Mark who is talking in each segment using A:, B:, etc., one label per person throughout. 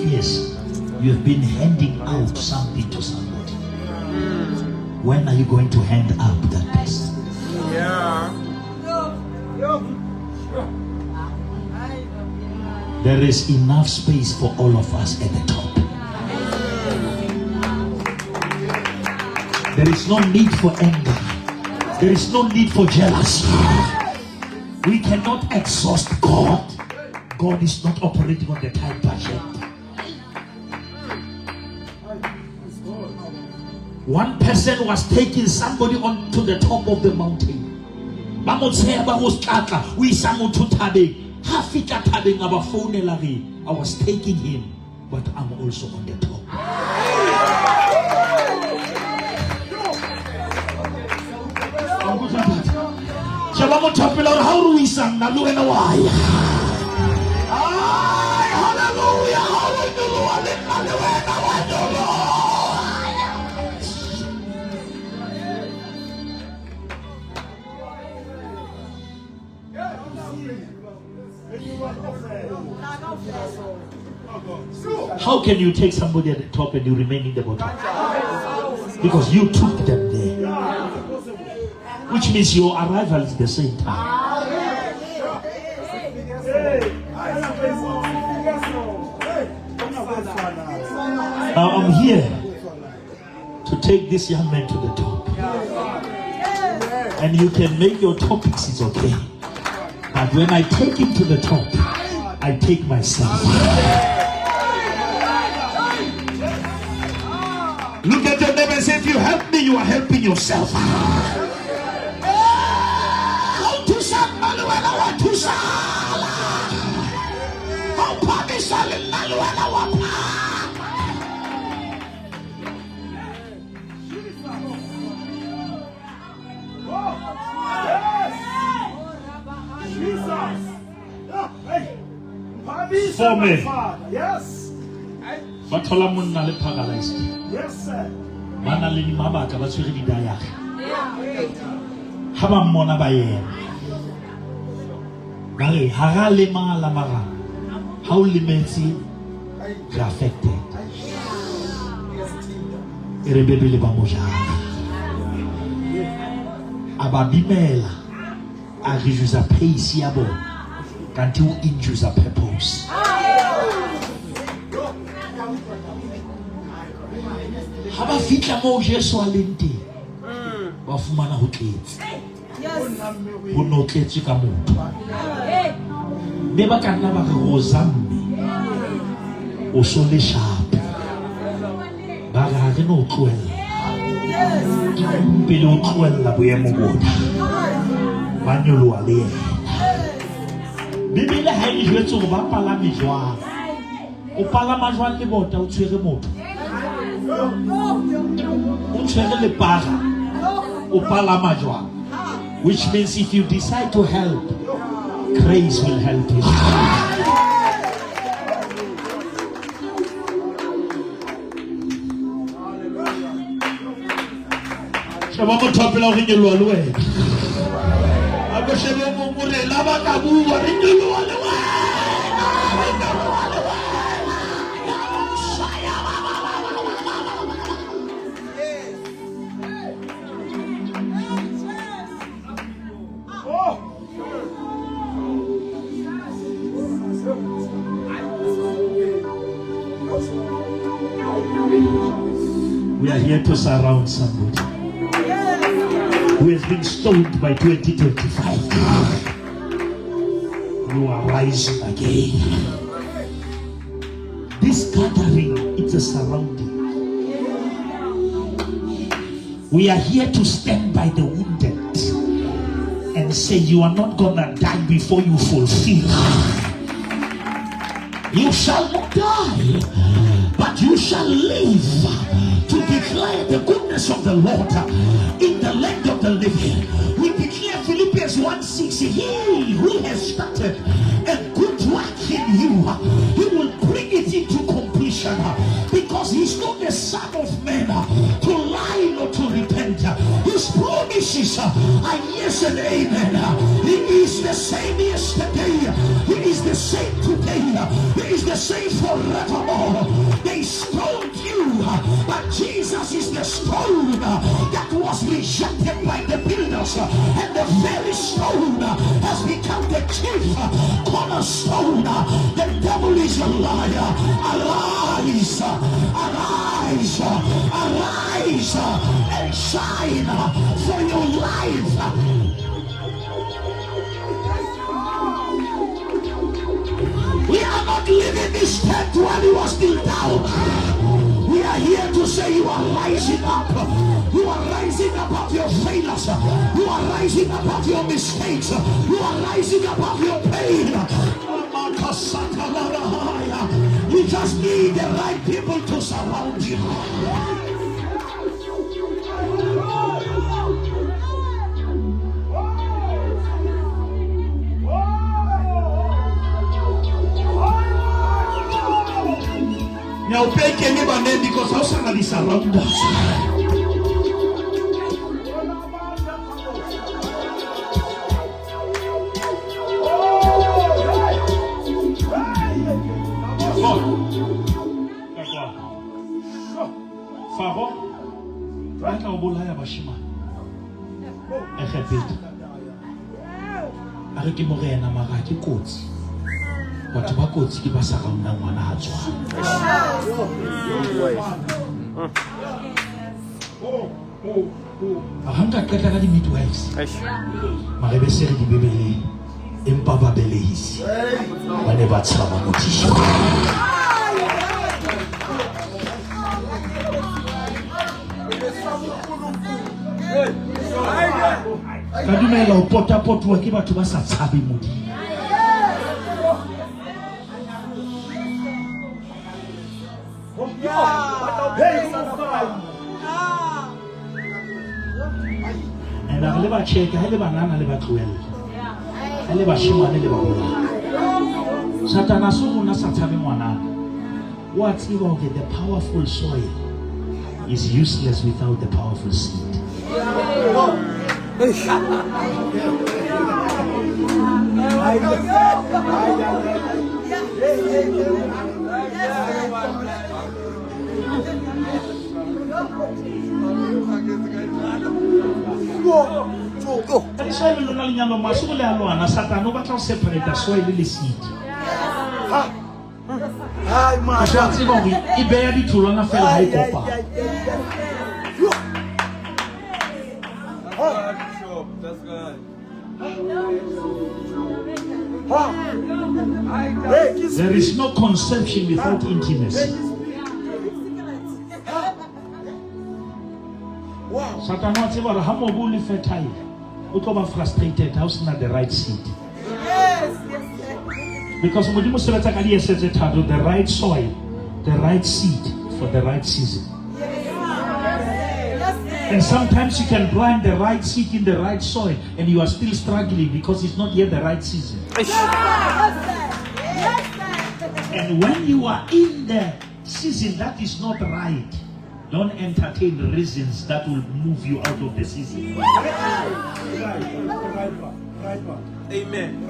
A: years, you have been handing out something to somebody. When are you going to hand up that person? There is enough space for all of us at the top. There is no need for anger. There is no need for jealousy. We cannot exhaust God. God is not operating on the tight budget. One person was taking somebody onto the top of the mountain. I was taking him, but I'm also on the top. How do we sing? Hallelujah! How can you take somebody at the top and you remain in the bottom? Because you took them there. Which means your arrival is the same time. Now I'm here to take this young man to the top. And you can make your topics, it's okay. But when I take him to the top, I take myself. Look at your neighbor and say, if you help me, you are helping yourself. For me. Yes. Yes, sir. How limited affected. Ababimela a pace yabo until injures a purpose. Haba fitla mo Jesu alenti. Ba fumana ho tletse. Ho no tletse ka motho. Ne ba kana ba re rozamme. O so le sharp. Ba ga re no tloela. Pele o tloela boemo bona. Ba nyoloa le yena. Bibele ha e jwetse go ba palame jwang. O palama jwang le bota o tshwere motho. Which means if you decide to help, grace will help you. We are here to surround somebody who has been stoned by 2025. You are rising again. This gathering, it's a surrounding. We are here to stand by the wounded and say you are not gonna die before you fulfill. You shall not die, but you shall live to declare the goodness of the Lord in the land of the living. We declare Philippians 1:6, he who has started a good work in you, he will bring it into completion, because he's not the son of man to lie nor to repent. His promises are yes and amen. He is the same yesterday, he is the same today, he is the same forevermore. was rejected by the builders, and the very stone has become the chief cornerstone. The devil is a liar. Arise, arise, arise, and shine, for your life. We are not living this tent while he was still down. We are here to say you are rising up. You are rising above your failures. You are rising above your mistakes. You are rising above your pain. You just need the right people to surround you. Now pay anybody because how somebody surround us. Faro, right now bolaya bashima. Répète. Avec morena mara ki kotsi. Batho ba kotsi ke ba sa rauna ngwana ha tswa. Ahanga kata ka di midwives. Mare be sere di bebele empa ba belehisi. Ba ne ba tshaba motishi. Ka dumela o pota-potwa ke batho ba sa tshabe Modimo. And I live a check, I live a nana, I live a 12. I live a shima, I live a bola. Satanasu na satami wana. What's even the powerful soil is useless without the powerful seed. Satan over to separate the soil and the seed. He barely to run a fell high copper. That's good. There is no conception without intimacy. Satan wants to have a fully fertile. Utoba frustrated, house not the right seed. Because Modimo Selatagali says it had the right soil, the right seed for the right season. And sometimes you can plant the right seed in the right soil and you are still struggling because it's not yet the right season. And when you are in the season that is not right, don't entertain reasons that will move you out of the season. Amen.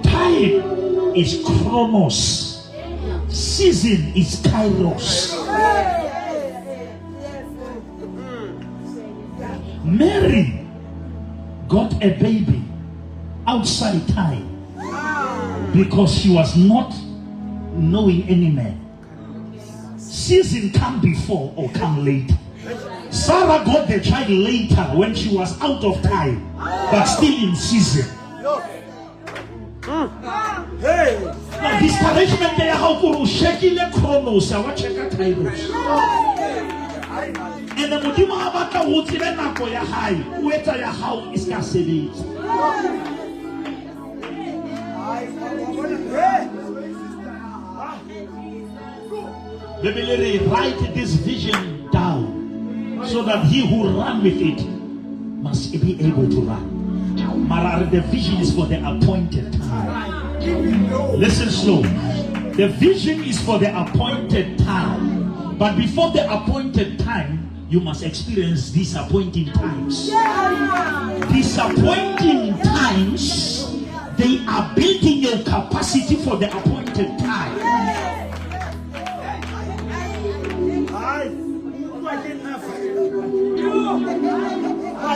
A: Time is chronos. Season is kairos. Mary got a baby outside time because she was not knowing any man. Season come before or come later. Sarah got the child later when she was out of time, but still in season. Now discouragement there how to shaking the chronos, I watch check kairos. And the Modimo abaka wutile nako ya hai, weta ya how is ka sebetsa. Baby, write this vision down so that he who run with it must be able to run. Marar, the vision is for the appointed time. Listen slow. The vision is for the appointed time. But before the appointed time, you must experience disappointing times. Disappointing times, they are building your capacity for the appointed time.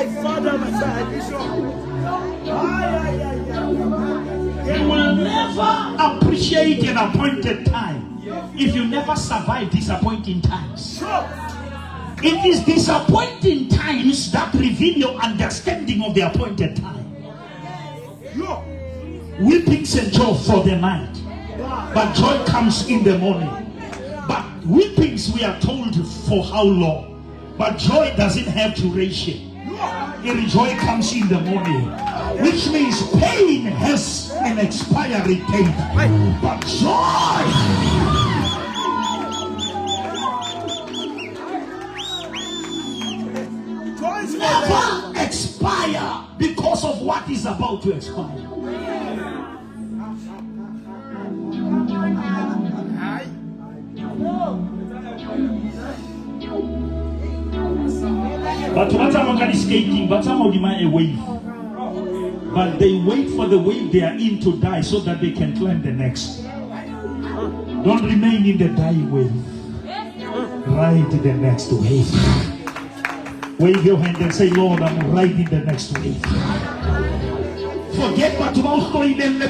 B: My father, my father,
A: You will never appreciate an appointed time if you never survive disappointing times. It is disappointing times that reveal your understanding of the appointed time. Weepings endure for the night, but joy comes in the morning. But weepings, we are told, for how long? But joy doesn't have duration. The joy comes in the morning, which means pain has an expiry date, but joy never expire because of what is about to expire. But what I'm skating, but some of them are a wave. But they wait for the wave they are in to die so that they can climb the next. Don't remain in the dying wave. Ride the next wave. Wave your hand and say, Lord, I'm riding the next wave. Forget what was going on.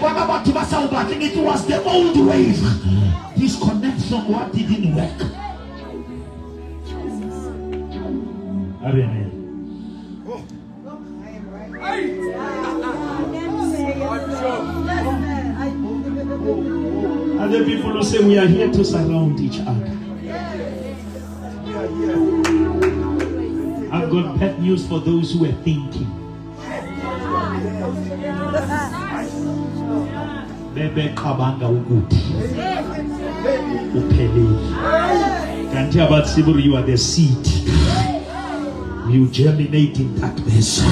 A: It was the old wave. Disconnect from what didn't work. Other people who say we are here to surround each other. I've got bad news for those who are thinking. Bebe kabanga uguti. Upeli. Can't you about Sibur, you are the seed. You germinate in darkness.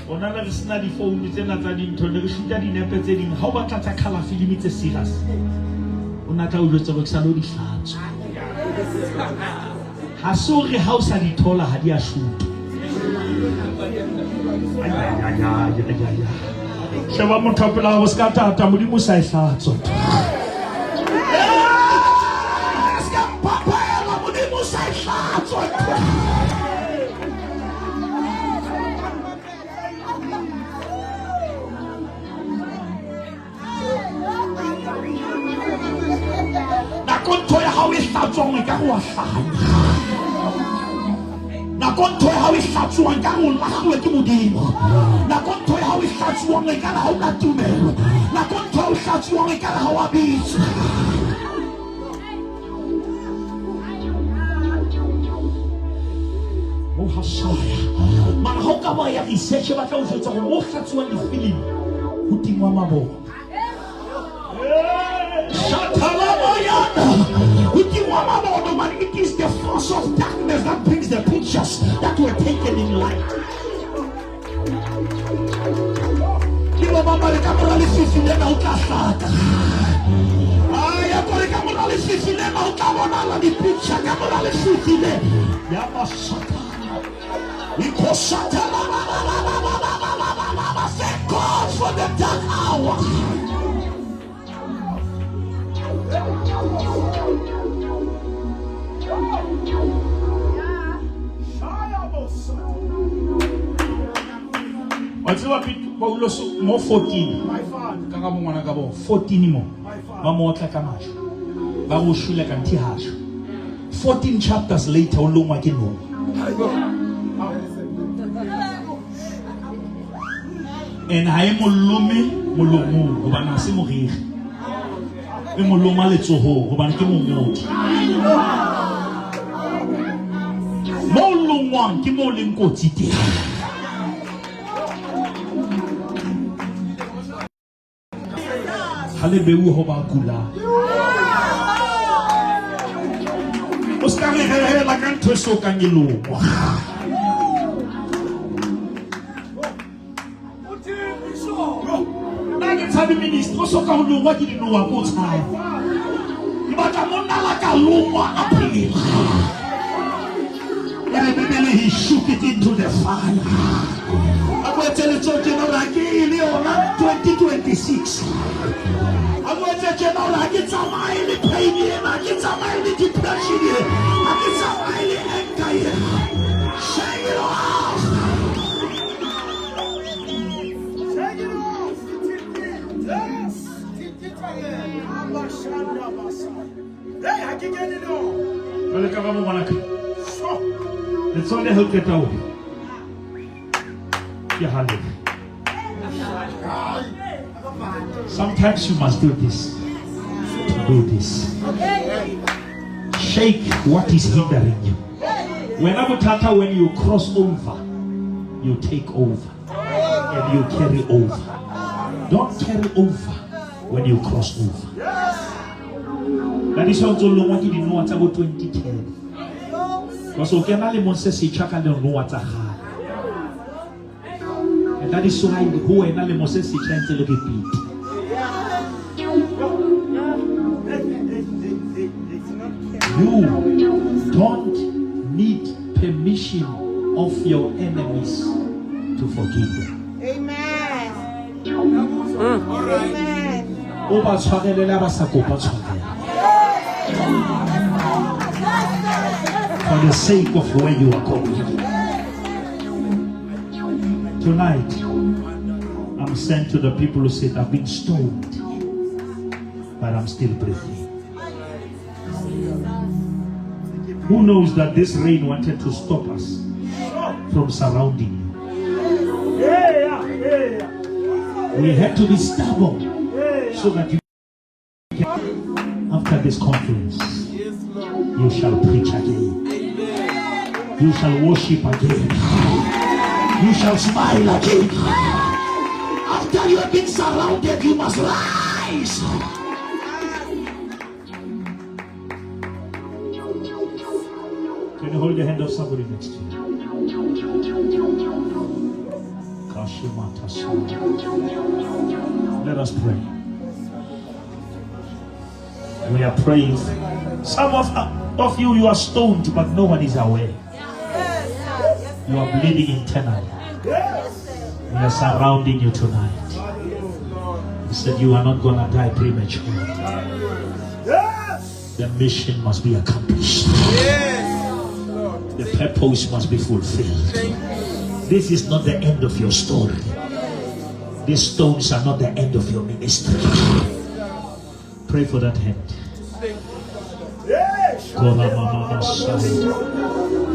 A: Onana lisna di phone tsena tsa dintho le re shuta di nepe tse ding ha o batla tsa color film tse serious ona tla o jwetsa go tsalo di hlatso ha so re ha o sa di thola ha di a shuta ya sheba mothapela go ska tata modimo sa ihlatso ska papa ya modimo sa ihlatso how is that song? I can't watch that. Now, go to how is that song? I can't watch that. Now, go to how is that song? I can't hold that to me. Now, go to how is that song? I can't hold a beat. Oh, Hasaya. Man, how come I have research about how to talk about that song? The feeling. Putting one more. It is the force of darkness that brings the pictures that were taken in light. Thank God for the dark hour. What's up, Paulos? More 14. My father. 14 more. Mama Kamash. Barushula Kantihash. 14 chapters later, Olumakino. And I am Mulumi, Mulumu, Ubanasimuhi. Emuluma Letsoho, Ubankimu. Molumwan, Kimolinko Titi. Hallelujah, Hobakula. Oscar la canto so canilo. Nugget had the minister so can you what did know about time. But I'm not like a luma appeal. And he shook it into the fire. I'm going to tell you something like 2026. I'm going to tell you like it's a mile pain, I get a mile depression, I get a mile It's only help get out. Sometimes you must do this. Do this. Shake what is hindering you. When you cross over, you take over and you carry over. Don't carry over when you cross over. That is also long what you didn't know what's about 2010. Because we can only say check and don't know what's a hard. And that is why who and only must say trying to look at it. You don't need permission of your enemies to forgive them. Amen. For the sake of where you are going. Tonight, I'm sent to the people who said, I've been stoned, but I'm still breathing. Who knows that this rain wanted to stop us from surrounding you? We had to be stubborn so that you can, after this conference, you shall preach again. You shall worship again. You shall smile again. After you have been surrounded, you must rise. Can you hold the hand of somebody next to you? Let us pray. We are praying. Some of you are stoned, but no one is aware. You are bleeding internally. We are surrounding you tonight. He said you are not going to die prematurely. The mission must be accomplished. The purpose must be fulfilled. This is not the end of your story. These stones are not the end of your ministry. Pray for that hand.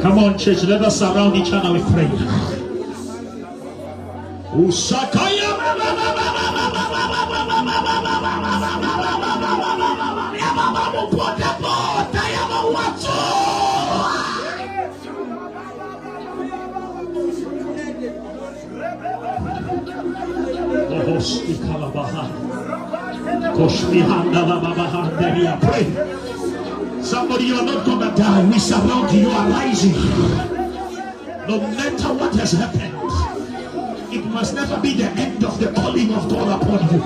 A: Come on, church, let us surround each other with prayer. Pray. Somebody, you are not gonna die. We surround you. You are rising. No matter what has happened, it must never be the end of the calling of God upon you.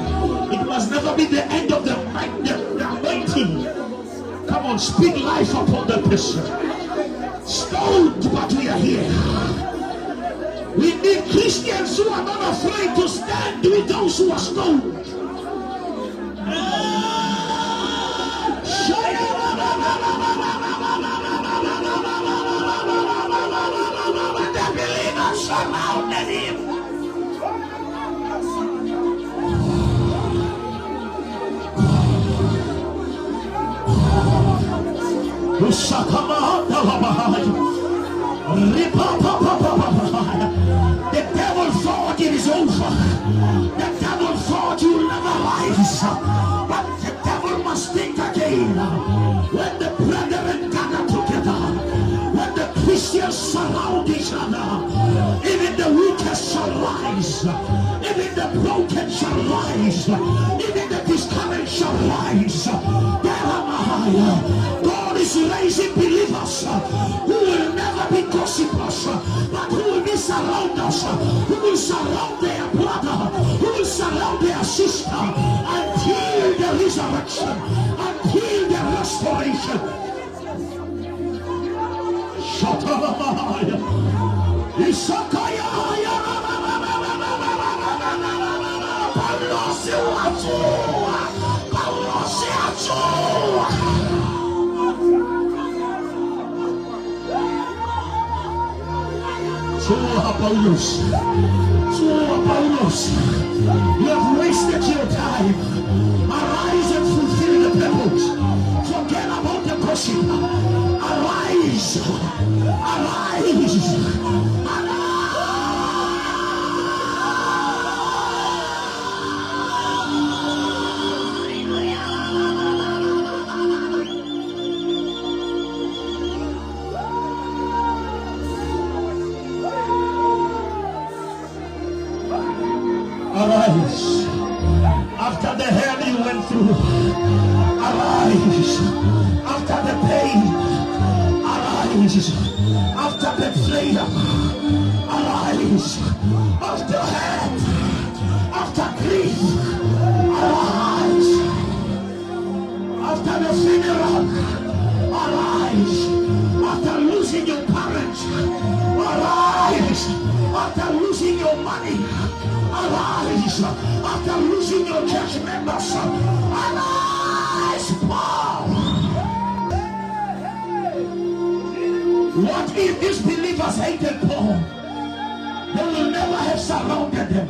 A: It must never be the end of the anointing. Come on, speak life upon the person. Stoned, but we are here. We need Christians who are not afraid to stand with those who are stoned. The believers surrounded him. The devil thought it is over. The devil thought you will never rise. But the devil must think again. When the brethren gather together, when the Christians surround each other, even the weakest shall rise. Even the broken shall rise. Even the discouraged shall rise. God is raising believers who will never be gossipers, but who will be surrounders, who will surround their brother, who will surround their sister until the resurrection, until the restoration. Paulos, you have wasted your time. Arise Arise. After the hell you went through, arise. After the pain, arise. After betrayal, arise. After hurt, after grief, arise. After the funeral, arise. After losing your parents, arise. After losing your money, arise. After losing your church members, arise, Paul. What if these believers hated Paul? They will never have surrounded them.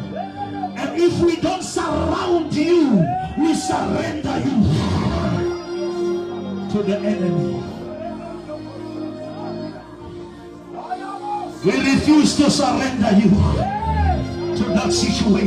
A: And if we don't surround you, we surrender you to the enemy. We refuse to surrender you to that situation.